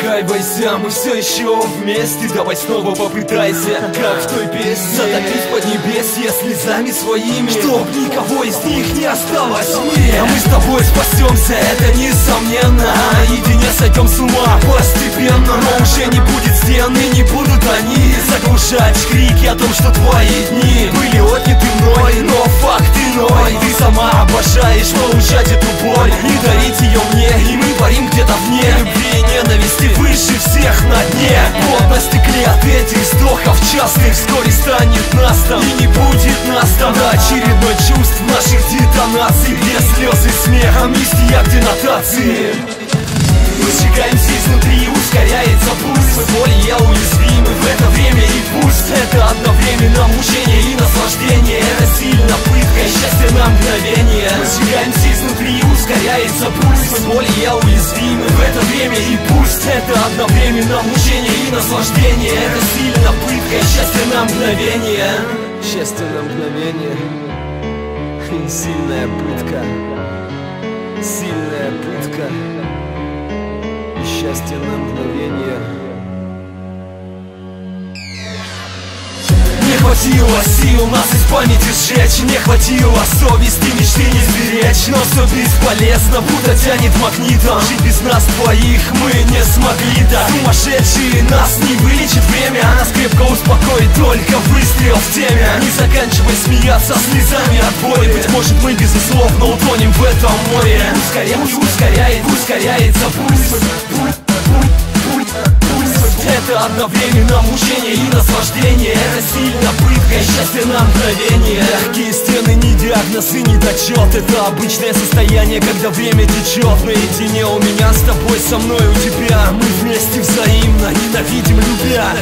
успокаивайся, мы все еще вместе. Давай снова попытайся, как в той песне, затопить поднебесье слезами своими, чтоб никого из них не осталось в мире. А мы с тобой спасемся, это несомненно. Наедине сойдем с ума постепенно. Но уже не будет стены, не будут они заглушать крики о том, что твои дни были отняты мной. Но факт иной, ты сама обожаешь получать эту боль и дарить ее мне. И мы парим где-то вне любви и ненависти, выше всех на дне. Вот на стекле от этих вздохов частых вскоре станет нас там, и не будет нас там. До очередной чувств наших детонаций, где слезы, смех, амнистия, где нотации. Мы сжигаемся изнутри, ускоряется пульс. Мы более уязвимы в это время, и пусть это одновременно мучение и наслаждение. Это сильно пытка и счастье на мгновение. Мы сжигаемся изнутри, ускоряется пульс. Мы более уязвимы в это время, и пусть это одновременно мучение и наслаждение. Это сильно пытка и счастье на мгновение. Счастье на мгновение и сильная пытка. Сильная пытка. Счастье на мгновение. Не хватило сил нас из памяти сжечь, не хватило совести мечты не сберечь. Но все бесполезно, будто тянет магнитом. Жить без нас двоих мы не смогли, да. Сумасшедшие нас не вылечит время, а нас крепко успокоит только выстрел в темя. Не заканчивай смеяться слезами от боли. Быть может мы безусловно утонем в этом море. Ускоряется пульс. Это одновременно мучение и наслаждение. Это сильно пытка и счастье на мгновение. Легкие стены, не диагноз и не дочет. Это обычное состояние, когда время течет. Наедине у меня с тобой, со мной у тебя. Мы вместе взаимно ненавидим, любя.